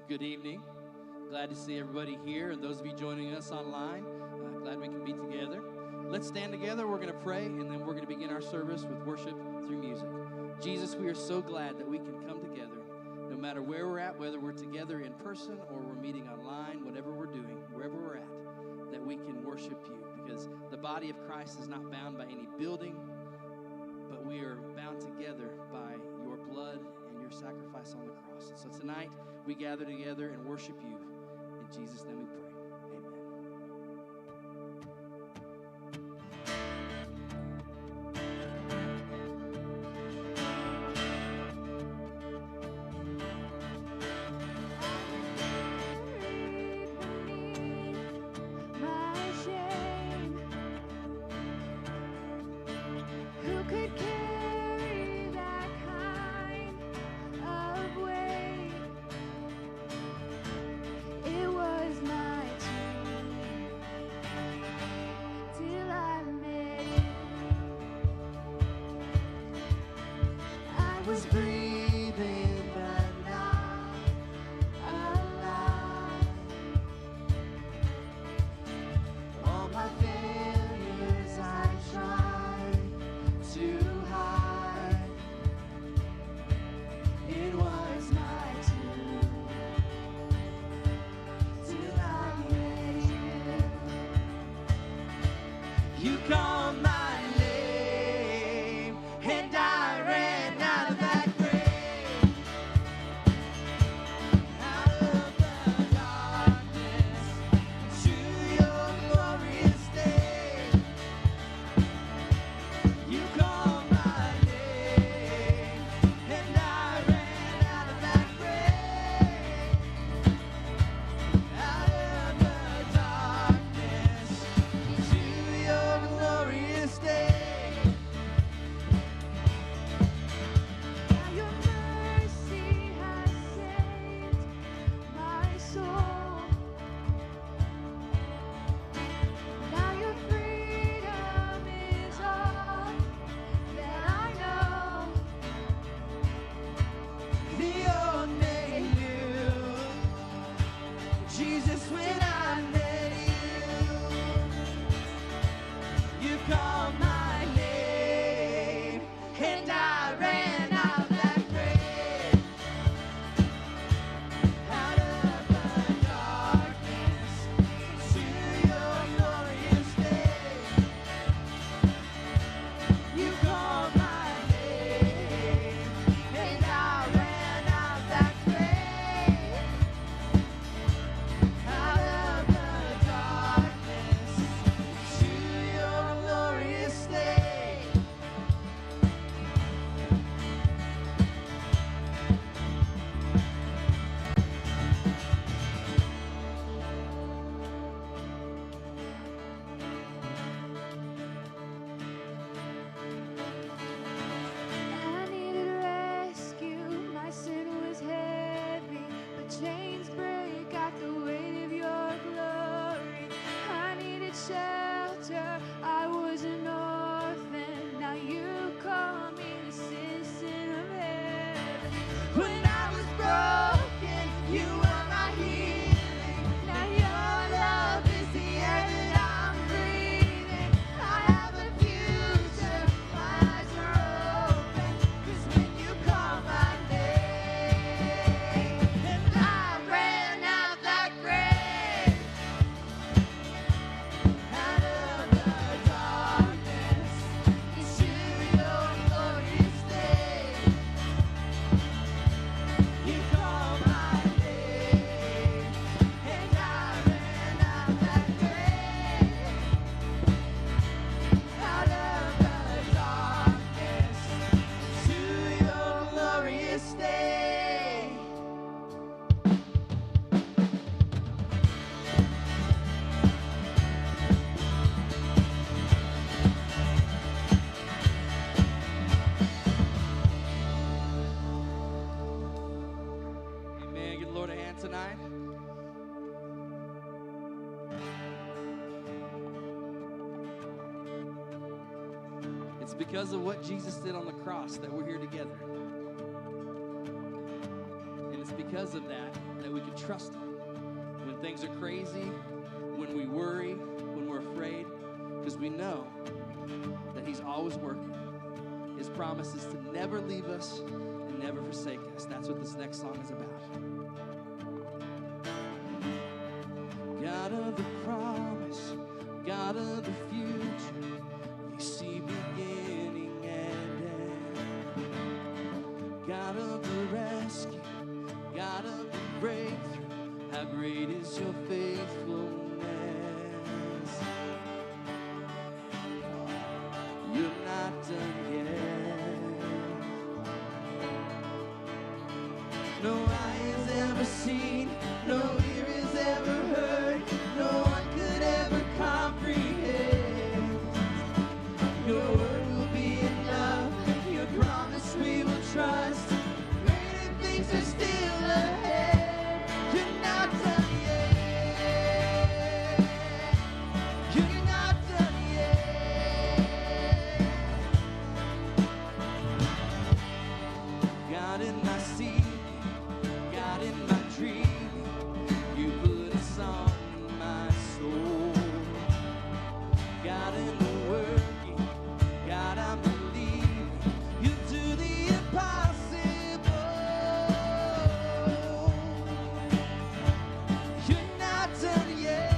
Good evening. Glad to see everybody here and those of you joining us online. Glad we can be together. Let's stand together. We're going to pray, and then we're going to begin our service with worship through music. Jesus, we are so glad that we can come together, no matter where we're at, whether we're together in person or we're meeting online, whatever we're doing, wherever we're at, that we can worship you, because the body of Christ is not bound by any building, but we are bound together by your blood and your sacrifice on the cross. And so tonight, we gather together and worship you. In Jesus' name we pray. Tonight. It's because of what Jesus did on the cross that we're here together. And it's because of that that we can trust him when things are crazy, when we worry, when we're afraid, because we know that he's always working. His promise is to never leave us and never forsake us. That's what this next song is about. God of the promise, God of the future, you see beginning and end. God of the rescue, God of the breakthrough, how great is your faithfulness. You're not done yet. No eye has ever seen, no ear has ever heard, no one could ever comprehend. Your word will be enough, your promise we will trust. Greater things are still ahead. You're not done yet. You're not done yet. God in my seat, God in my dream, you put a song in my soul. God in the working, God I'm believing, you do the impossible. You're not done yet.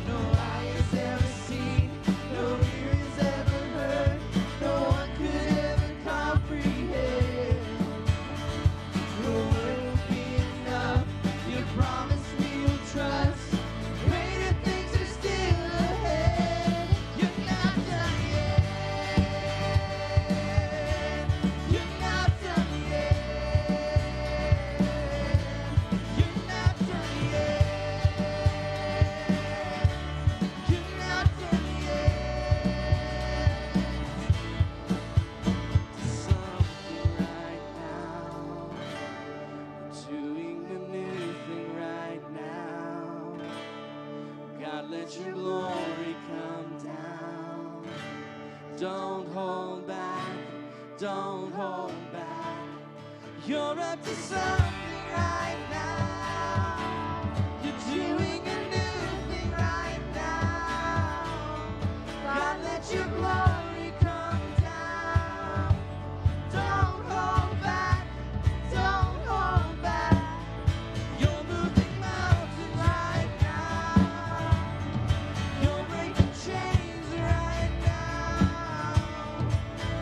No eye has ever seen, no ear has ever heard, no one could ever comprehend. Your word will be enough, your promise we will trust. Greater things are still ahead. You're not done yet. You're not done yet. You're not done yet. You're not done yet. Something right now, doing a new thing right now. God, let your glory come down. Don't hold back, don't hold back. You're up to something right now. You're doing a new thing right now. God, let your glory come down. Don't hold back, don't hold back. You're moving mountains right now. You're breaking chains right now.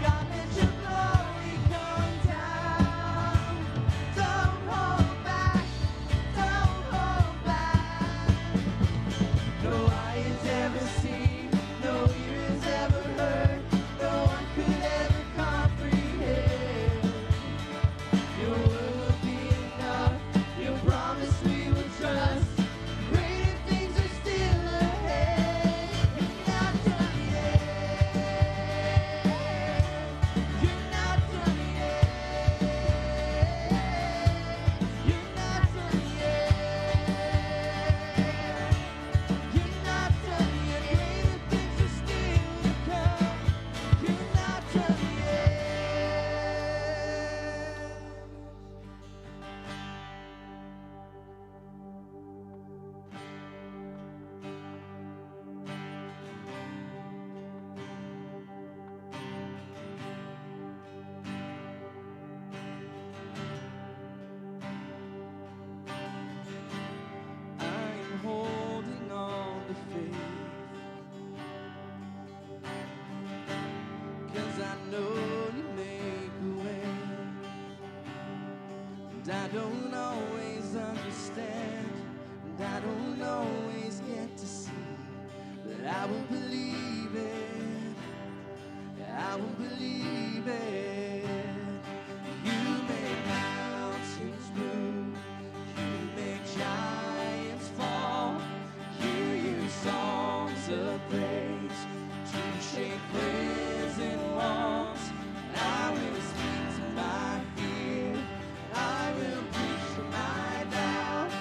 God, let your glory come down. Don't hold back, don't hold back. No eye has ever seen, no ear has ever heard, no one could ever comprehend. Your word will be enough, your promise we will trust. Greater things are still ahead. You're not done yet. You're not done yet. You're not done yet. You're not done yet. Greater things are still to come. You're not done yet. I'm holding on to faith, 'cause I know you make a way. And I don't always understand, and I don't always get to see, but I will believe it. I will believe it. You make mountains move, you make giants fall. You use songs of praise to shake prison walls. I will speak to my fear, I will preach to my doubt.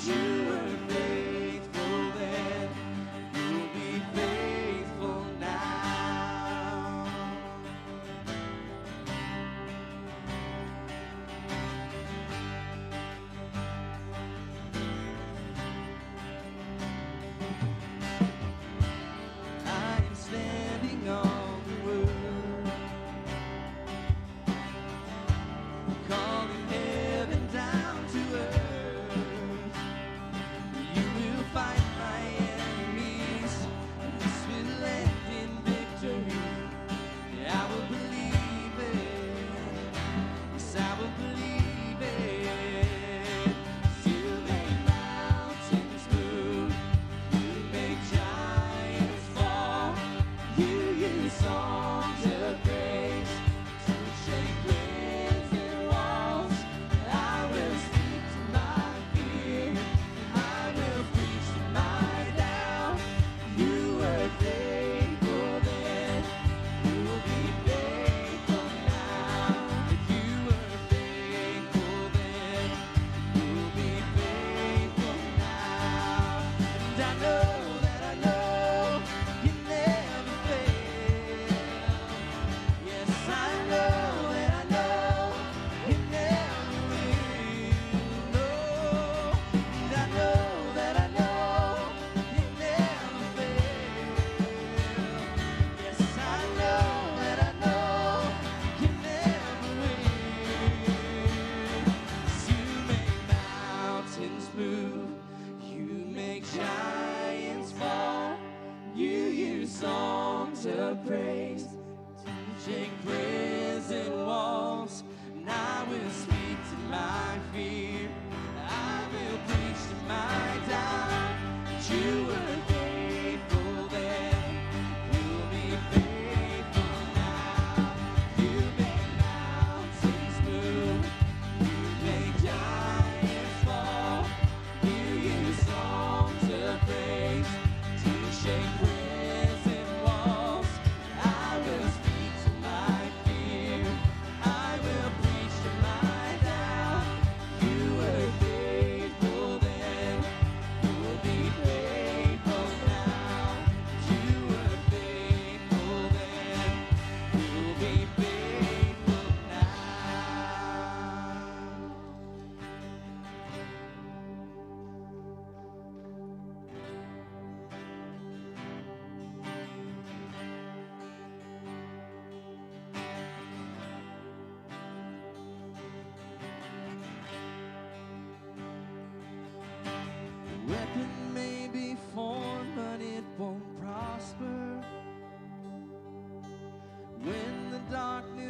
You were faithful then, you'll be faithful now.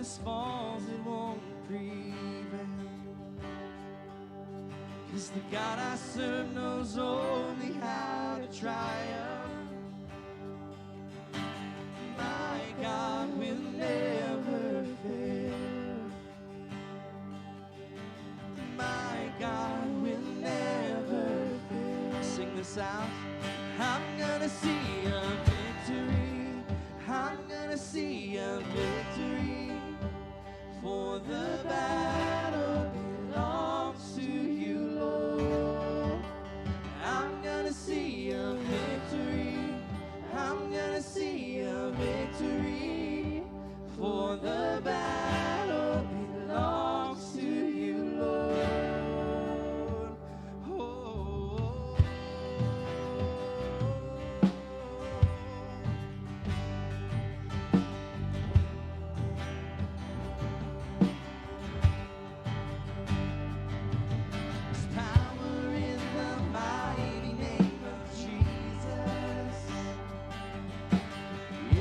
darkness falls, it won't prevail. 'Cause the God I serve knows only how to triumph. My God will never fail. My God will never fail. Sing this out. I'm gonna see a victory. I'm gonna see a victory. For the battle belongs to you, Lord. I'm gonna see a victory. I'm gonna see a victory. For the battle belongs to you, Lord. Oh. There's power in the mighty name of Jesus.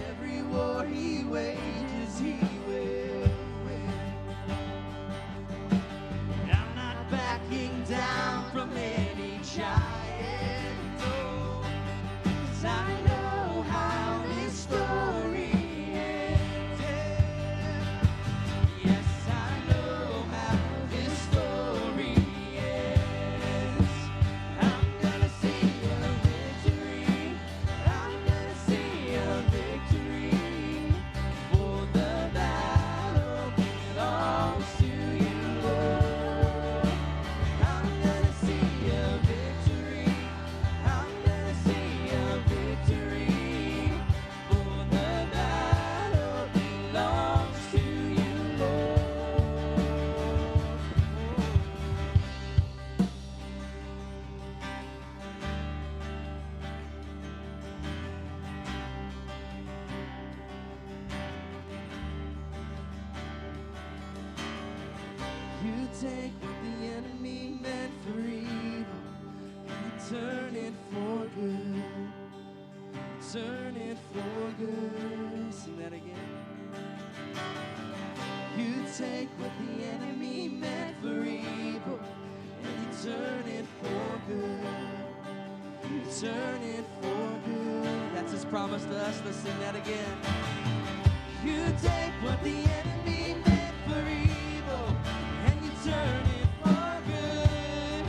Every war he wages, he will win. I'm not backing down from any giant, oh, 'cause I know how this story ended. Yes, I know how this story ends. I'm gonna see a victory. I'm gonna see a victory. For the battle belongs to you, Lord. I'm gonna see a victory. I'm gonna see a victory. For the battle belongs to you, Lord. You take what the enemy meant for evil, and you turn it for good. Turn it for good. Sing that again. You take what the enemy meant for evil, and you turn it for good. You turn it for good. That's his promise to us. Let's sing that again. You take what the enemy meant for evil, and you turn it for good.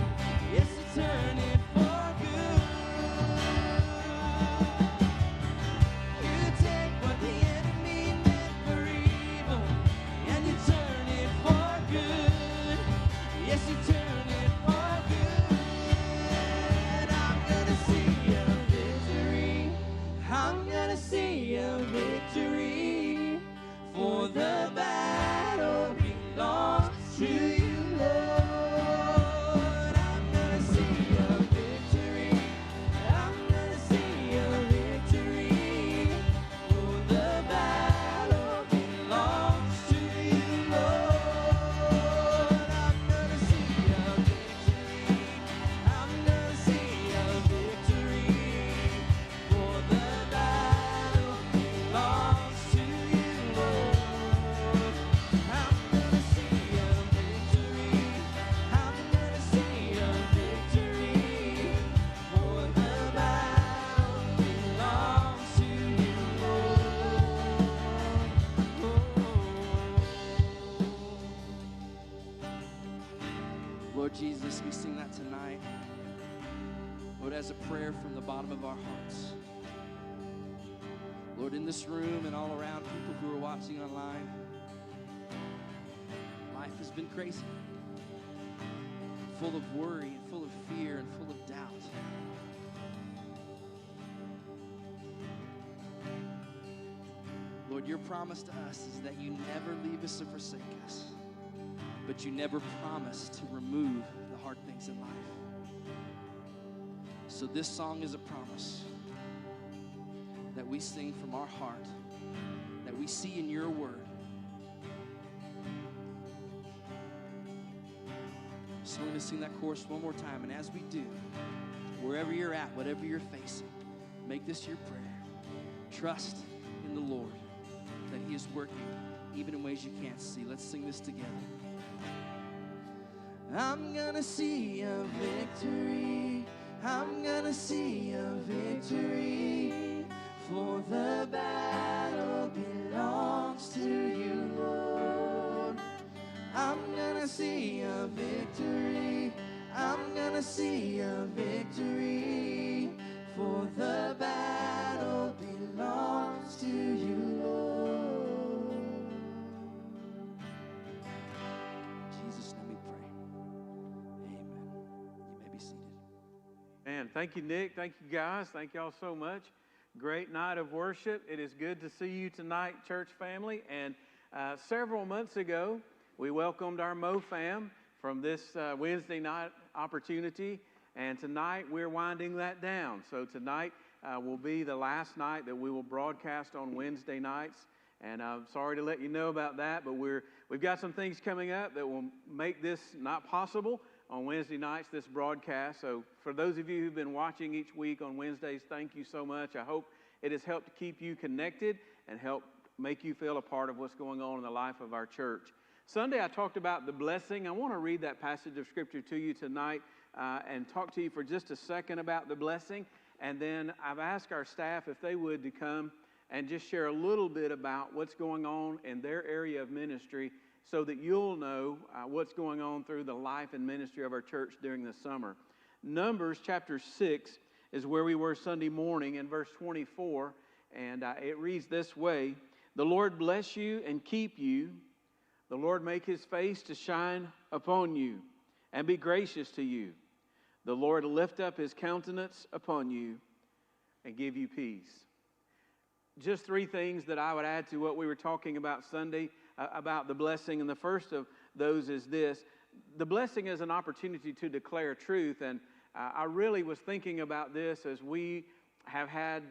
Yes, you turn it for good. You take what the enemy meant for evil, and you turn it for good. Yes, you turn it for good. I'm gonna see a victory. I'm gonna see a victory. For the battle belongs to you, Lord. I'm gonna see a victory. I'm gonna see a victory. For the battle belongs to you, Lord. I'm gonna see a victory. I'm gonna see a victory. For the battle belongs to you, Lord. I'm gonna see a victory. I'm gonna see a victory. For the battle belongs to you, Lord. Lord Jesus, we sing that tonight, Lord, as a prayer from the bottom of our hearts. Lord, in this room and all around people who are watching online, life has been crazy, full of worry and full of fear and full of doubt. Lord, your promise to us is that you never leave us or forsake us, but you never promise to remove the hard things in life. So this song is a promise that we sing from our heart, that we see in your word. So we're going to sing that chorus one more time, and as we do, wherever you're at, whatever you're facing, make this your prayer. Trust in the Lord that he is working even in ways you can't see. Let's sing this together. I'm gonna see a victory. I'm gonna see a victory. For the battle belongs to you, Lord. I'm gonna see a victory. I'm gonna see a victory. For the battle belongs to you, Lord. In Jesus' name we pray. Amen. You may be seated. Man, thank you, Nick. Thank you, guys. Thank y'all so much. Great night of worship. It is good to see you tonight, church family. And several months ago, we welcomed our MoFam from this Wednesday night opportunity. And tonight, we're winding that down. So tonight will be the last night that we will broadcast on Wednesday nights. And I'm sorry to let you know about that, but we've got some things coming up that will make this not possible on Wednesday nights, this broadcast. So for those of you who've been watching each week on Wednesdays, thank you so much. I hope it has helped to keep you connected and help make you feel a part of what's going on in the life of our church. Sunday, I talked about the blessing. I want to read that passage of Scripture to you tonight and talk to you for just a second about the blessing. And then I've asked our staff if they would to come and just share a little bit about what's going on in their area of ministry so that you'll know what's going on through the life and ministry of our church during the summer. Numbers chapter 6 is where we were Sunday morning in verse 24, and it reads this way: "The Lord bless you and keep you. The Lord make his face to shine upon you and be gracious to you. The Lord lift up his countenance upon you and give you peace." Just three things that I would add to what we were talking about Sunday about the blessing. And the first of those is this: the blessing is an opportunity to declare truth. And I really was thinking about this as we have had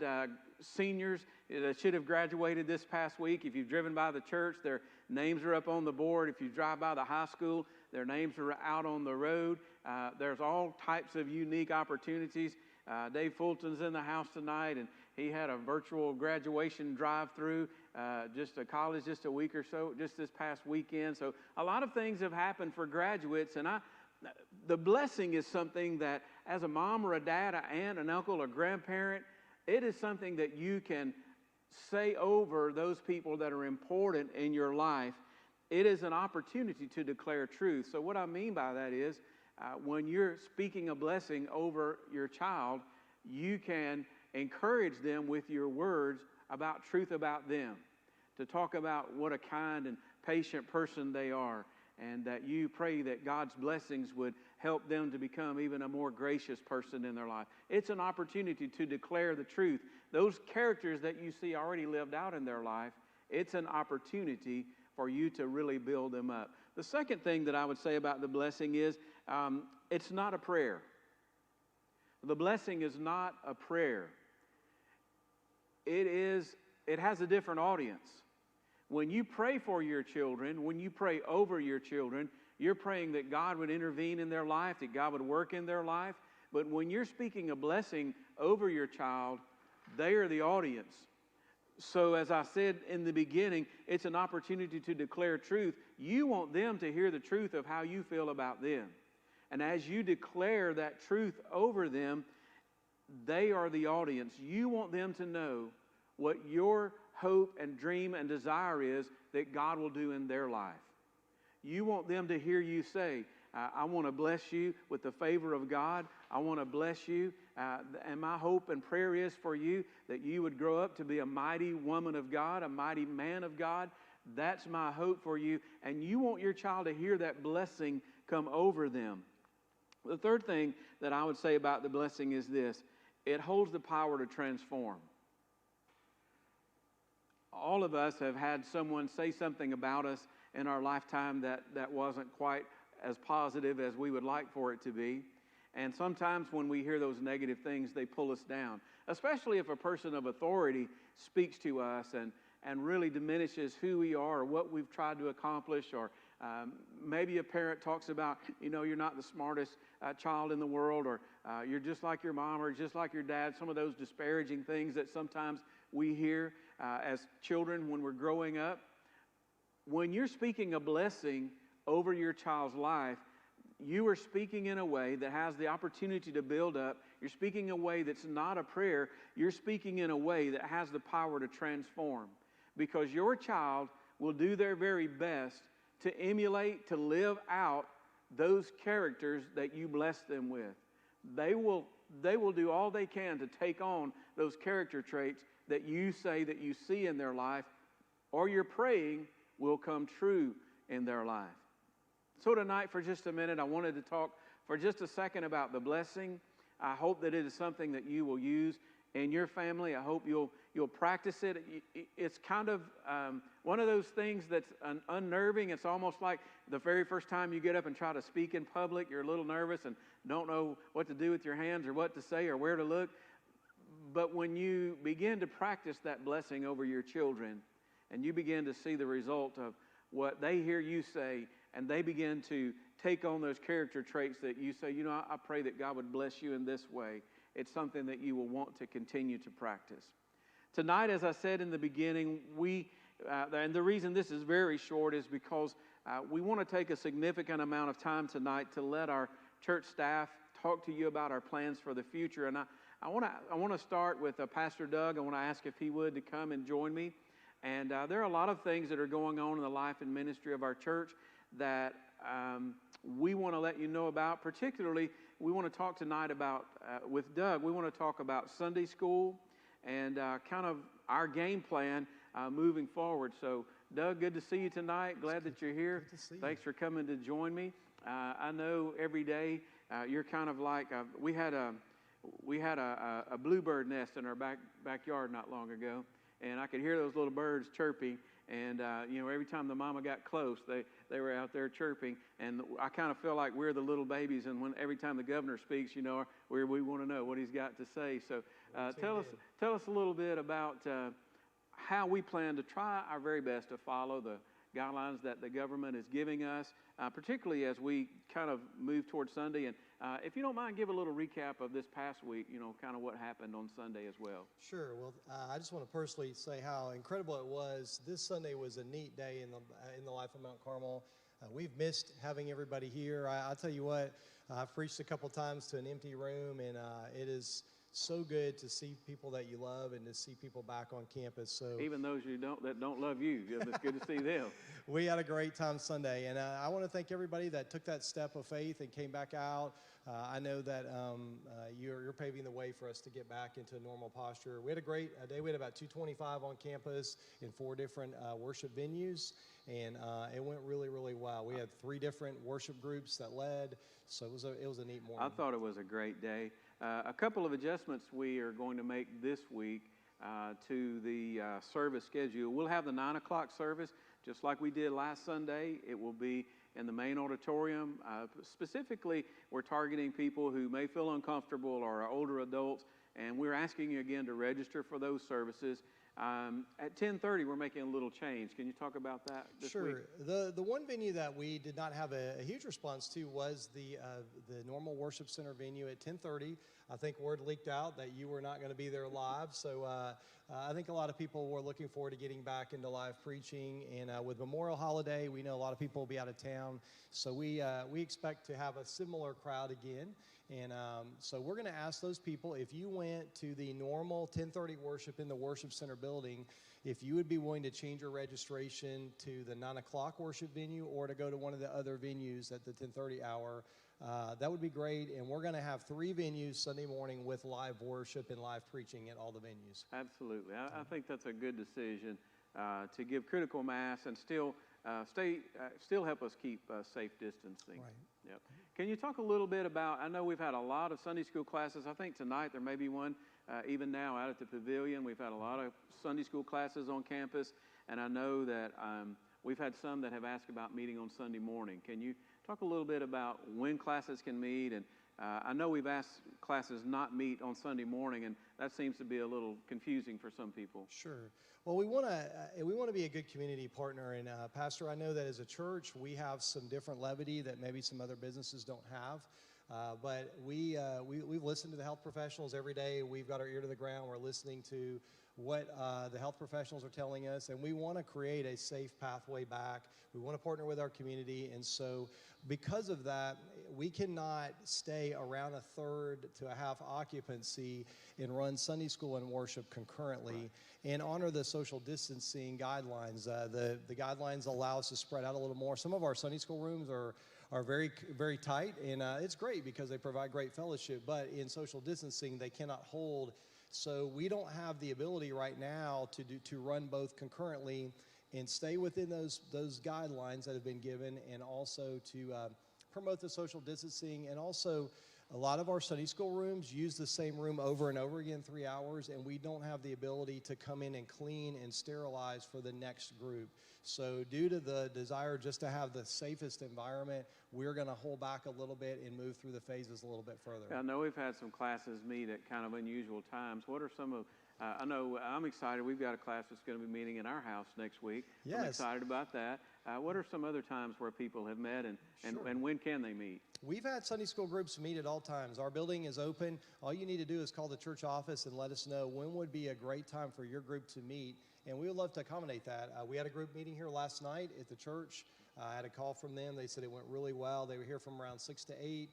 seniors that should have graduated this past week. If you've driven by the church, their names are up on the board. If you drive by the high school, their names are out on the road. There's all types of unique opportunities. Dave Fulton's in the house tonight, and he had a virtual graduation drive-through just a college just a week or so, just this past weekend. So a lot of things have happened for graduates, and the blessing is something that as a mom or a dad, an aunt, an uncle, a grandparent, it is something that you can say over those people that are important in your life. It is an opportunity to declare truth. So what I mean by that is when you're speaking a blessing over your child, you can encourage them with your words about truth about them, to talk about what a kind and patient person they are, and that you pray that God's blessings would help them to become even a more gracious person in their life. It's an opportunity to declare the truth. Those characters that you see already lived out in their life, it's an opportunity for you to really build them up. The second thing that I would say about the blessing is it's not a prayer. The blessing is not a prayer. It has a different audience. When you pray for your children, when you pray over your children, you're praying that God would intervene in their life, that God would work in their life. But when you're speaking a blessing over your child, they are the audience. So as I said in the beginning, it's an opportunity to declare truth. You want them to hear the truth of how you feel about them. And as you declare that truth over them, they are the audience. You want them to know what your hope and dream and desire is that God will do in their life. You want them to hear you say, I want to bless you with the favor of God. I want to bless you. And my hope and prayer is for you that you would grow up to be a mighty woman of God, a mighty man of God. That's my hope for you. And you want your child to hear that blessing come over them. The third thing that I would say about the blessing is this: it holds the power to transform. All of us have had someone say something about us in our lifetime that wasn't quite as positive as we would like for it to be. And sometimes when we hear those negative things, they pull us down, especially if a person of authority speaks to us and really diminishes who we are or what we've tried to accomplish. Or maybe a parent talks about, you're not the smartest child in the world, or you're just like your mom or just like your dad. Some of those disparaging things that sometimes we hear as children when we're growing up. when you're speaking a blessing over your child's life, you are speaking in a way that has the opportunity to build up. You're speaking in a way that's not a prayer. You're speaking in a way that has the power to transform. Because your child will do their very best to emulate, to live out those characters that you bless them with. They will do all they can to take on those character traits that you say that you see in their life, or you're praying will come true in their life. So tonight, for just a minute, I wanted to talk for just a second about the blessing. I hope that it is something that you will use in your family. I hope you'll practice it. It's kind of one of those things that's unnerving. It's almost like the very first time you get up and try to speak in public, you're a little nervous and don't know what to do with your hands or what to say or where to look. But when you begin to practice that blessing over your children and you begin to see the result of what they hear you say, and they begin to take on those character traits that you say, I pray that God would bless you in this way. It's something that you will want to continue to practice. Tonight, as I said in the beginning, and the reason this is very short is because we want to take a significant amount of time tonight to let our church staff talk to you about our plans for the future. And I want to start with Pastor Doug. I want to ask if he would to come and join me. And there are a lot of things that are going on in the life and ministry of our church that we want to let you know about. Particularly, we want to talk tonight about, with Doug, we want to talk about Sunday school and kind of our game plan moving forward. So, Doug, good to see you tonight. Glad that you're here. Good to see you. Thanks for coming to join me. I know every day you're kind of like, we had a bluebird nest in our backyard not long ago, and I could hear those little birds chirping. And, every time the mama got close, they were out there chirping. And I kind of feel like we're the little babies. And every time the governor speaks, we want to know what he's got to say. So tell us a little bit about how we plan to try our very best to follow the guidelines that the government is giving us, particularly as we kind of move towards Sunday. And if you don't mind, give a little recap of this past week, kind of what happened on Sunday as well. Sure. Well, I just want to personally say how incredible it was. This Sunday was a neat day in the life of Mount Carmel. We've missed having everybody here. I'll tell you what, I've preached a couple times to an empty room, and it is so good to see people that you love and to see people back on campus. So even those that don't love you, it's good to see them. We had a great time Sunday, and I want to thank everybody that took that step of faith and came back out. I know that you're paving the way for us to get back into normal posture. We had a great day. We had about 225 on campus in 4 different worship venues, and it went really, really well. We had 3 different worship groups that led, so it was a neat morning. I thought it was a great day. A couple of adjustments we are going to make this week to the service schedule. We'll have the 9 o'clock service just like we did last Sunday. It will be in the main auditorium. Specifically, we're targeting people who may feel uncomfortable or are older adults, and we're asking you again to register for those services. At 10:30, we're making a little change. Can you talk about that this week? Sure. The one venue that we did not have a huge response to was the normal worship center venue at 10:30. I think word leaked out that you were not going to be there live, so I think a lot of people were looking forward to getting back into live preaching. And with Memorial Holiday, we know a lot of people will be out of town, so we expect to have a similar crowd again. And so we're going to ask those people, if you went to the normal 10:30 worship in the worship center building, if you would be willing to change your registration to the 9 o'clock worship venue or to go to one of the other venues at the 10:30 hour. That would be great. And we're going to have 3 venues Sunday morning with live worship and live preaching at all the venues. Absolutely. I think that's a good decision to give critical mass and still help us keep safe distancing. Right. Yep. Can you talk a little bit about, I know we've had a lot of Sunday school classes. I think tonight there may be one even now out at the pavilion. We've had a lot of Sunday school classes on campus, and I know that we've had some that have asked about meeting on Sunday morning. Can you talk a little bit about when classes can meet? And I know we've asked classes not meet on Sunday morning, and that seems to be a little confusing for some people. Sure. Well, we want to be a good community partner, and Pastor, I know that as a church we have some different levity that maybe some other businesses don't have. But we've listened to the health professionals every day. We've got our ear to the ground. We're listening to what the health professionals are telling us, and we want to create a safe pathway back. We want to partner with our community, and so because of that, we cannot stay around a third to a half occupancy and run Sunday school and worship concurrently and honor the social distancing guidelines. The guidelines allow us to spread out a little more. Some of our Sunday school rooms are very, very tight, and it's great because they provide great fellowship, but in social distancing, they cannot hold. So we don't have the ability right now to run both concurrently and stay within those guidelines that have been given, and also to promote the social distancing. And also, a lot of our Sunday school rooms use the same room over and over again, 3 hours, and we don't have the ability to come in and clean and sterilize for the next group. So due to the desire just to have the safest environment, we're going to hold back a little bit and move through the phases a little bit further. I know we've had some classes meet at kind of unusual times. What are some of, I know I'm excited. We've got a class that's going to be meeting in our house next week. Yes. I'm excited about that. What are some other times where people have met, and when can they meet? We've had Sunday school groups meet at all times. Our building is open. All you need to do is call the church office and let us know when would be a great time for your group to meet, and we would love to accommodate that. We had a group meeting here last night at the church. I had a call from them. They said it went really well. They were here from around 6 to 8.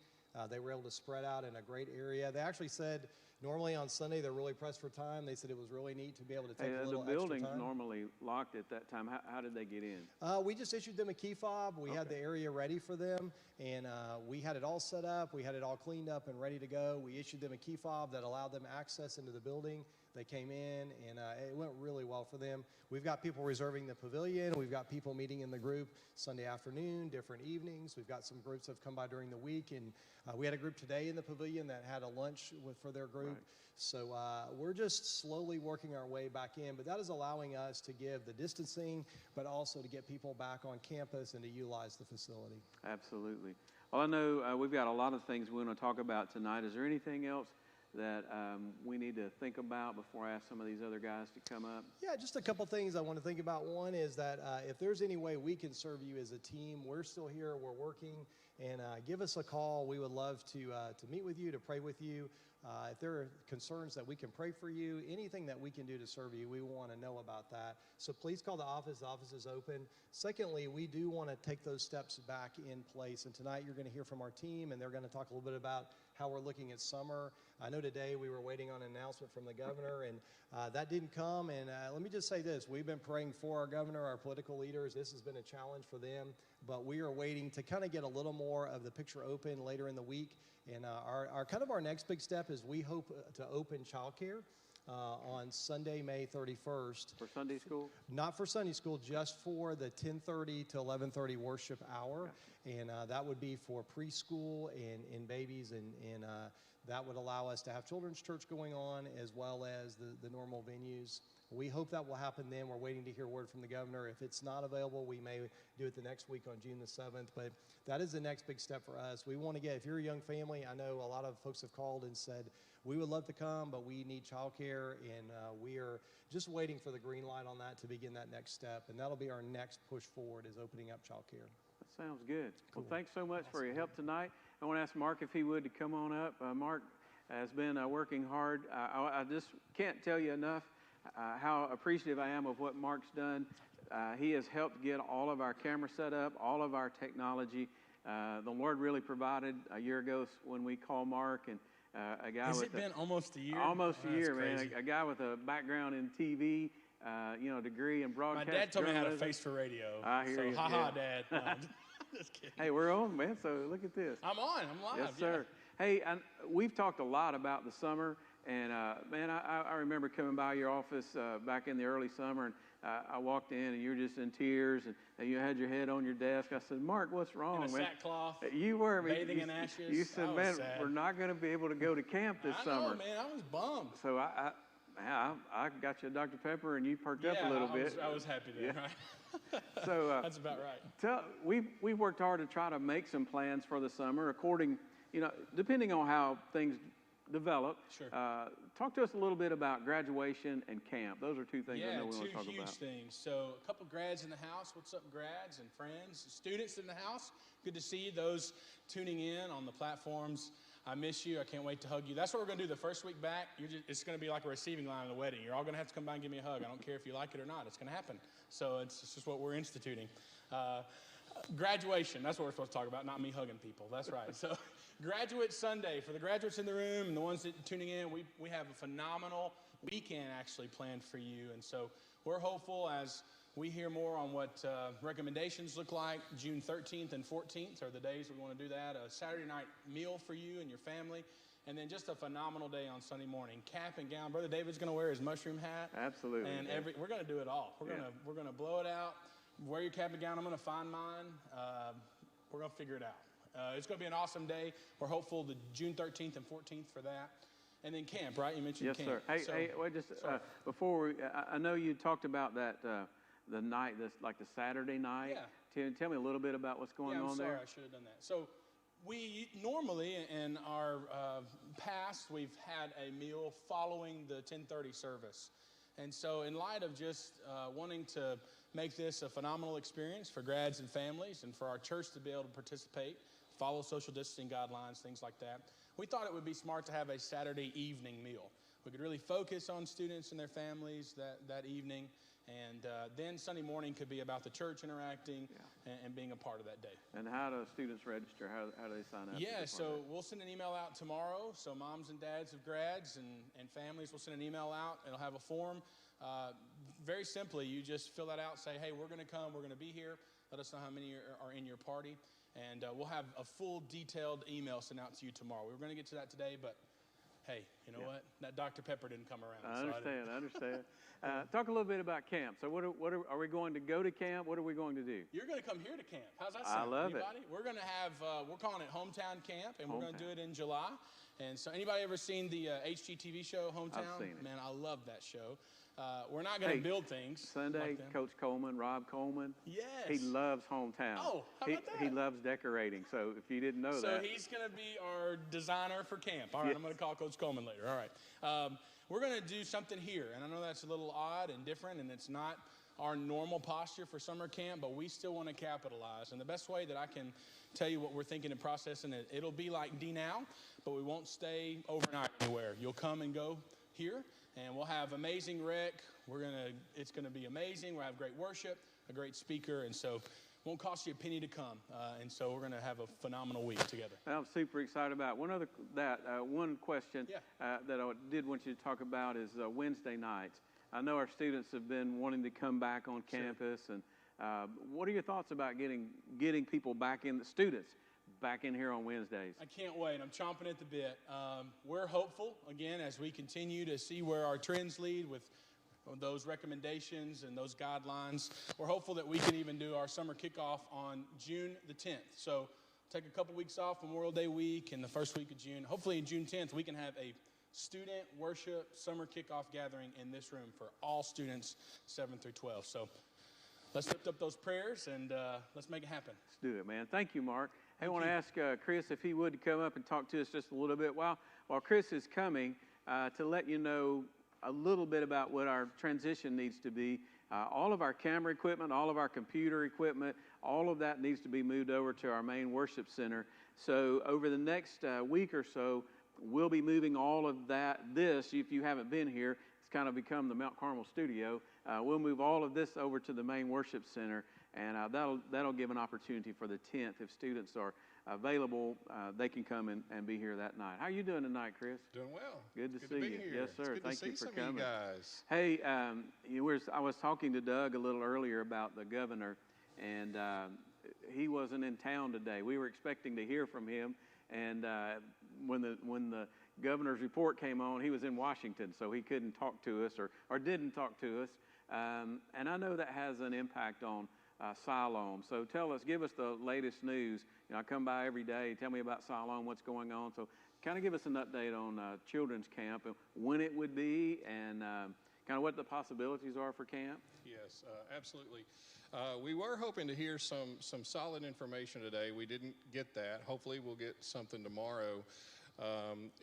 They were able to spread out in a great area. They actually said normally on Sunday they're really pressed for time. They said it was really neat to be able to take a little extra time. The building's normally locked at that time. How did they get in? We just issued them a key fob. We had the area ready for them, and we had it all set up. We had it all cleaned up and ready to go. We issued them a key fob that allowed them access into the building. They came in, and it went really well for them. We've got people reserving the pavilion. We've got people meeting in the group Sunday afternoon, different evenings. We've got some groups that have come by during the week, and we had a group today in the pavilion that had a lunch for their group. Right. So we're just slowly working our way back in, but that is allowing us to give the distancing, but also to get people back on campus and to utilize the facility. Absolutely. Well, I know we've got a lot of things we want to talk about tonight. Is there anything else that we need to think about before I ask some of these other guys to come up? Yeah, just a couple things I want to think about. One is that if there's any way we can serve you as a team, we're still here, we're working, and give us a call. We would love to meet with you, to pray with you. If there are concerns that we can pray for you, anything that we can do to serve you, we want to know about that. So please call the office. The office is open. Secondly, we do want to take those steps back in place. And tonight you're going to hear from our team, and they're going to talk a little bit about how we're looking at summer. I know today we were waiting on an announcement from the governor, and that didn't come. And let me just say this. We've been praying for our governor, our political leaders. This has been a challenge for them, but we are waiting to kind of get a little more of the picture open later in the week. And our next big step is we hope to open childcare on Sunday, May 31st. For Sunday school? Not for Sunday school, just for the 10:30 to 11:30 worship hour. Gotcha. And that would be for preschool and babies, and that would allow us to have children's church going on as well as the normal venues. We hope that will happen then. We're waiting to hear word from the governor. If it's not available, we may do it the next week on June the 7th. But that is the next big step for us. We want to get, if you're a young family, I know a lot of folks have called and said, we would love to come, but we need childcare, and we are just waiting for the green light on that to begin that next step. And that'll be our next push forward, is opening up childcare. That sounds good. Cool. Well, thanks so much for your help tonight. I want to ask Mark if he would to come on up. Mark has been working hard. I just can't tell you enough how appreciative I am of what Mark's done. He has helped get all of our cameras set up, all of our technology. The Lord really provided a year ago when we called Mark, and a guy Has it been almost a year? Almost a year, crazy. man. A guy with a background in TV, degree in broadcast. My dad told me I had a journalism. face for radio. I hear you. Ha, Dad. No, just kidding. Hey, we're on, man. So look at this. I'm on. I'm live. Yes, sir. Yeah. Hey, we've talked a lot about the summer, and man, I remember coming by your office back in the early summer, and I walked in, and you were just in tears, and you had your head on your desk. I said, Mark, what's wrong, In a man? sackcloth. You were, man. Bathing in ashes. You said, man, we're not going to be able to go to camp this summer. I know, man. I was bummed. So I got you a Dr. Pepper, and you perked up a little bit. I was happy there. Yeah. Right? So That's about right. We've worked hard to try to make some plans for the summer according, depending on how things develop. Sure. Talk to us a little bit about graduation and camp. Those are two things I know we want to talk about. Yeah, two huge things. So a couple grads in the house. What's up, grads and friends? Students in the house. Good to see you. Those tuning in on the platforms. I miss you. I can't wait to hug you. That's what we're going to do the first week back. It's going to be like a receiving line at a wedding. You're all going to have to come by and give me a hug. I don't care if you like it or not. It's going to happen. So it's just what we're instituting. Graduation, that's what we're supposed to talk about, not me hugging people. That's right. So Graduate Sunday, for the graduates in the room and the ones that are tuning in, we have a phenomenal weekend actually planned for you. And so we're hopeful as we hear more on what recommendations look like. June 13th and 14th are the days we want to do that. A Saturday night meal for you and your family. And then just a phenomenal day on Sunday morning. Cap and gown. Brother David's going to wear his mushroom hat. Absolutely. And we're going to do it all. We're going to blow it out. Wear your cap and gown. I'm going to find mine. We're going to figure it out. It's going to be an awesome day. We're hopeful the June 13th and 14th for that. And then camp, right? You mentioned camp. Yes, sir. Hey, wait, just before I know you talked about that the night, like the Saturday night. Yeah. Tell me a little bit about what's going on there. Sorry, I should have done that. So we normally in our past we've had a meal following the 10:30 service, and so in light of just wanting to make this a phenomenal experience for grads and families, and for our church to be able to participate, follow social distancing guidelines, things like that, we thought it would be smart to have a Saturday evening meal. We could really focus on students and their families that evening. And then Sunday morning could be about the church interacting and being a part of that day. And how do students register? How do they sign up? Yeah, so we'll send an email out tomorrow. So moms and dads of grads and families will send an email out. It'll have a form. Very simply, you just fill that out, say, hey, we're going to come, we're going to be here. Let us know how many are in your party. And we'll have a full detailed email sent out to you tomorrow. We were going to get to that today, but hey, you know what? That Dr. Pepper didn't come around. I understand. Talk a little bit about camp. So are we going to go to camp? What are we going to do? You're going to come here to camp. How's that sound? I love Anybody? it. We're going to have, we're calling it Hometown Camp, and we're going to do it in July. And so anybody ever seen the HGTV show, Hometown? I've seen it. Man, I love that show. We're not going to build things. Sunday, like Coach Coleman, Rob Coleman. Yes. He loves Hometown. Oh, how about that? He loves decorating. So if you didn't know that. So he's going to be our designer for camp. All right, I'm going to call Coach Coleman later. All right. We're going to do something here. And I know that's a little odd and different, and it's not our normal posture for summer camp, but we still want to capitalize. And the best way that I can tell you what we're thinking and processing, it'll be like D-Now, but we won't stay overnight anywhere. You'll come and go here, and we'll have amazing rec. It's going to be amazing. We'll have great worship, a great speaker, and so it won't cost you a penny to come. And so we're going to have a phenomenal week together. I'm super excited about one question that I did want you to talk about is Wednesday nights. I know our students have been wanting to come back on campus, and what are your thoughts about getting people back in, the students back in here on Wednesdays? I can't wait. I'm chomping at the bit. We're hopeful, again, as we continue to see where our trends lead with those recommendations and those guidelines. We're hopeful that we can even do our summer kickoff on June the 10th. So take a couple weeks off, Memorial Day week and the first week of June. Hopefully on June 10th, we can have a student worship summer kickoff gathering in this room for all students 7 through 12. So let's lift up those prayers and let's make it happen. Let's do it, man. Thank you, Mark. Hey, I want to ask Chris if he would come up and talk to us just a little bit while Chris is coming to let you know a little bit about what our transition needs to be. All of our camera equipment, all of our computer equipment, all of that needs to be moved over to our main worship center. So over the next week or so, we'll be moving all of this, if you haven't been here, it's kind of become the Mount Carmel studio. We'll move all of this over to the main worship center, and that'll give an opportunity for the 10th. If students are available, they can come and be here that night. How are you doing tonight, Chris? Doing well. Good to see you. Here. Yes, sir. Thank you for coming. You guys. Hey, I was talking to Doug a little earlier about the governor, and he wasn't in town today. We were expecting to hear from him, and when the governor's report came on, he was in Washington, so he couldn't talk to us or didn't talk to us. And I know that has an impact on Siloam. So give us the latest news. I come by every day, tell me about Siloam, what's going on. So kind of give us an update on children's camp and when it would be and kind of what the possibilities are for camp. Yes, absolutely. We were hoping to hear some solid information today. We didn't get that. Hopefully we'll get something tomorrow.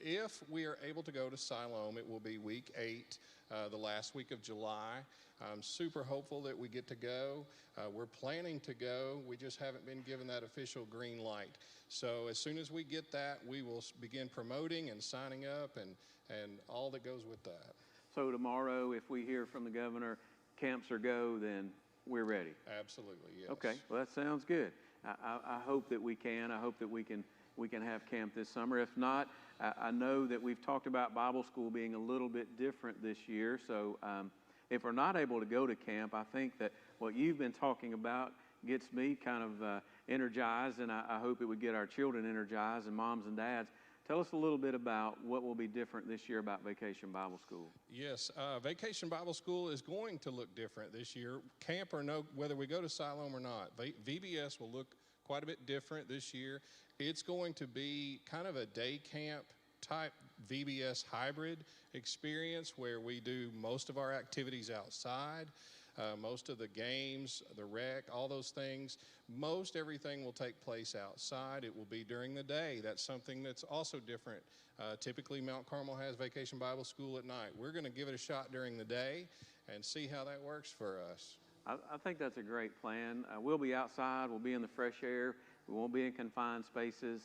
If we are able to go to Siloam, it will be week 8, the last week of July. I'm super hopeful that we get to go. We're planning to go. We just haven't been given that official green light. So as soon as we get that, we will begin promoting and signing up and all that goes with that. So tomorrow, if we hear from the governor, camps are go, then we're ready. Absolutely, yes. Okay, well, that sounds good. I hope that we can. I hope that we can have camp this summer. If not, I know that we've talked about Bible school being a little bit different this year. So if we're not able to go to camp, I think that what you've been talking about gets me kind of energized, and I hope it would get our children energized, and moms and dads. Tell us a little bit about what will be different this year about Vacation Bible School. Yes, Vacation Bible School is going to look different this year. Camp or no, whether we go to Siloam or not, VBS will look quite a bit different this year. It's going to be kind of a day camp type VBS hybrid experience where we do most of our activities outside. Most of the games, the rec, all those things, most everything will take place outside. It will be during the day. That's something that's also different. Typically, Mount Carmel has Vacation Bible School at night. We're going to give it a shot during the day and see how that works for us. I think that's a great plan. We'll be outside. We'll be in the fresh air. We won't be in confined spaces.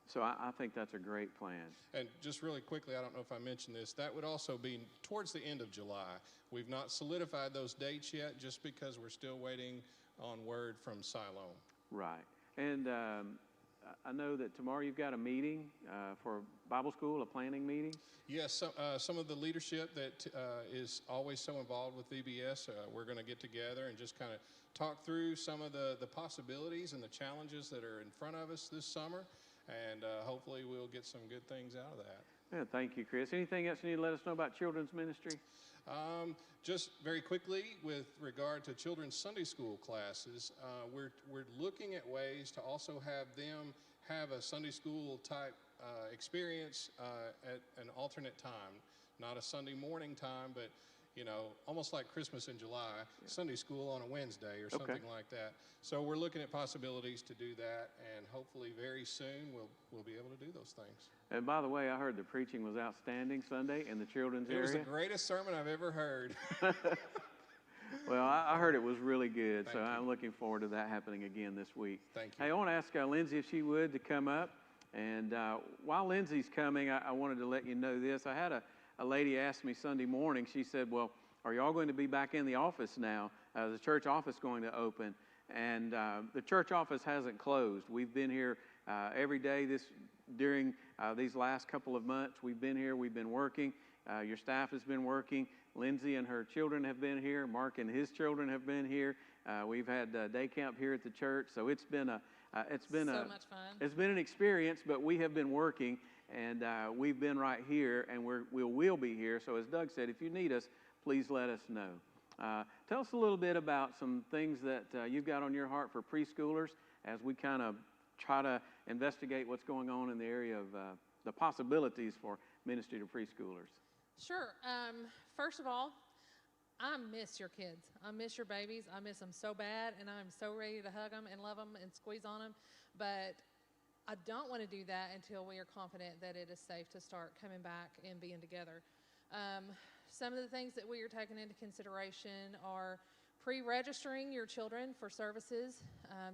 So I think that's a great plan. And just really quickly, I don't know if I mentioned this, that would also be towards the end of July. We've not solidified those dates yet just because we're still waiting on word from Siloam. Right. And I know that tomorrow you've got a meeting for Bible school, a planning meeting. Yes, some of the leadership that is always so involved with VBS, we're going to get together and just kind of talk through some of the possibilities and the challenges that are in front of us this summer. And hopefully we'll get some good things out of that. Yeah, thank you, Chris. Anything else you need to let us know about children's ministry? Just very quickly, with regard to children's Sunday school classes, we're looking at ways to also have them have a Sunday school type experience at an alternate time, not a Sunday morning time, but almost like Christmas in July, Sunday school on a Wednesday or something like that. So we're looking at possibilities to do that, and hopefully very soon we'll be able to do those things. And by the way, I heard the preaching was outstanding Sunday in the children's area. It was the greatest sermon I've ever heard. Well, I heard it was really good, Thank so you. I'm looking forward to that happening again this week. Thank you. Hey, I want to ask Lindsay if she would to come up. And while Lindsay's coming, I wanted to let you know this. I had a lady ask me Sunday morning. She said, well, are y'all going to be back in the office now? The church office going to open? And the church office hasn't closed. We've been here every day during these last couple of months. We've been here. We've been working. Your staff has been working. Lindsay and her children have been here. Mark and his children have been here. We've had day camp here at the church. So it's been much fun. It's been an experience, but we have been working, and we've been right here, and we'll be here. So as Doug said, if you need us, please let us know. Tell us a little bit about some things that you've got on your heart for preschoolers as we kind of try to investigate what's going on in the area of the possibilities for ministry to preschoolers. Sure. First of all, I miss your kids. I miss your babies. I miss them so bad, and I'm so ready to hug them and love them and squeeze on them. But I don't want to do that until we are confident that it is safe to start coming back and being together. Some of the things that we are taking into consideration are pre-registering your children for services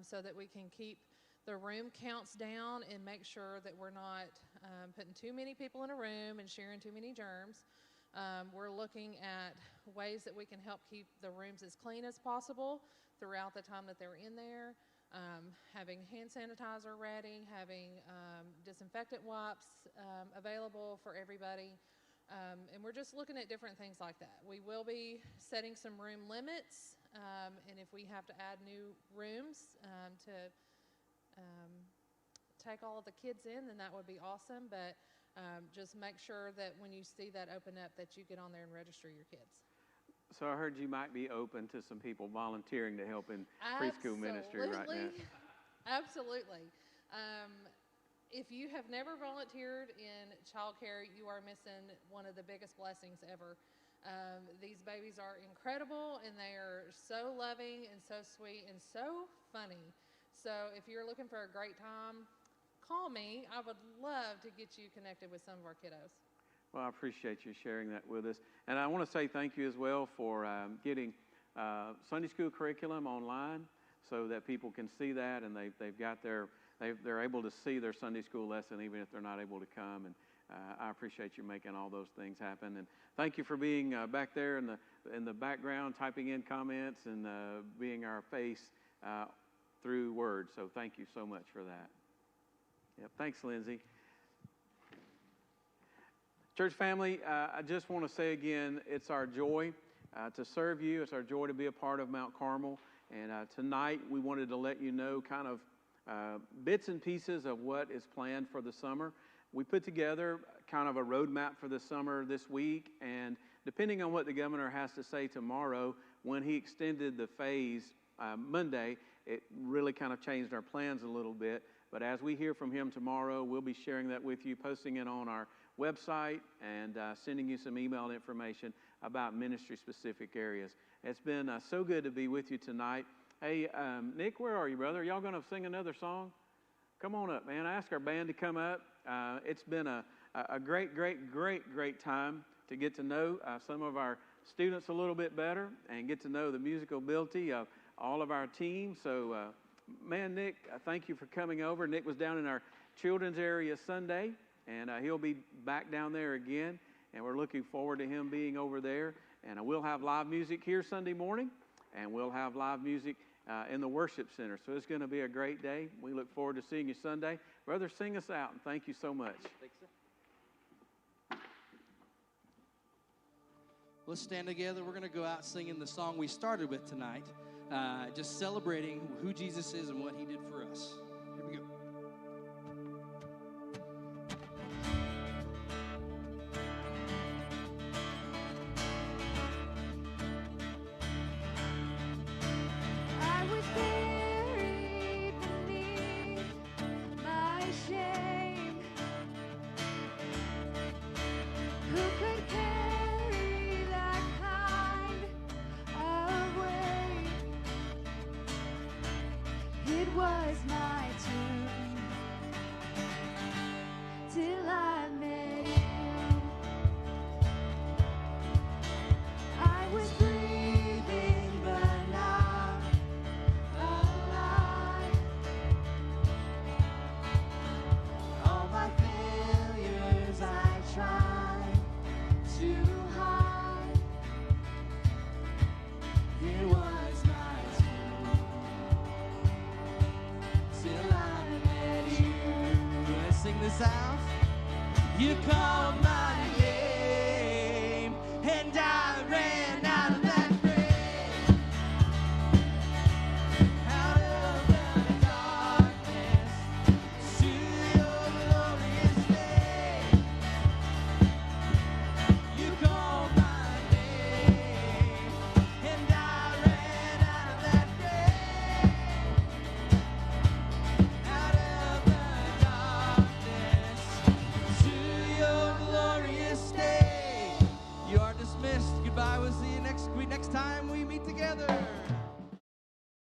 so that we can keep the room counts down and make sure that we're not putting too many people in a room and sharing too many germs. We're looking at ways that we can help keep the rooms as clean as possible throughout the time that they're in there. Having hand sanitizer ready, having disinfectant wipes available for everybody. And we're just looking at different things like that. We will be setting some room limits, and if we have to add new rooms to take all of the kids in, then that would be awesome. But just make sure that when you see that open up, that you get on there and register your kids. So I heard you might be open to some people volunteering to help in preschool ministry right now. Absolutely. If you have never volunteered in childcare, you are missing one of the biggest blessings ever. These babies are incredible, and they are so loving and so sweet and so funny. So if you're looking for a great time, call me. I would love to get you connected with some of our kiddos. Well, I appreciate you sharing that with us. And I want to say thank you as well for getting Sunday school curriculum online so that people can see that, and they're able to see their Sunday school lesson even if they're not able to come. And I appreciate you making all those things happen. And thank you for being back there in the background, typing in comments and being our face through words. So thank you so much for that. Yep, thanks, Lindsay. Church family, I just want to say again, it's our joy to serve you. It's our joy to be a part of Mount Carmel. And tonight we wanted to let you know kind of bits and pieces of what is planned for the summer. We put together kind of a roadmap for the summer this week. And depending on what the governor has to say tomorrow, when he extended the phase Monday, it really kind of changed our plans a little bit. But as we hear from him tomorrow, we'll be sharing that with you, posting it on our website, and sending you some email information about ministry-specific areas. It's been so good to be with you tonight. Hey, Nick, where are you, brother? Are y'all going to sing another song? Come on up, man. I asked our band to come up. It's been a great, great, great, great time to get to know some of our students a little bit better and get to know the musical ability of all of our team. So, man, Nick, thank you for coming over. Nick was down in our children's area Sunday, and he'll be back down there again, and we're looking forward to him being over there. And we'll have live music here Sunday morning, and we'll have live music in the worship center. So it's going to be a great day. We look forward to seeing you Sunday. Brother, sing us out, and thank you so much. Let's stand together. We're going to go out singing the song we started with tonight, just celebrating who Jesus is and what he did for us. Here we go. You called my name, and I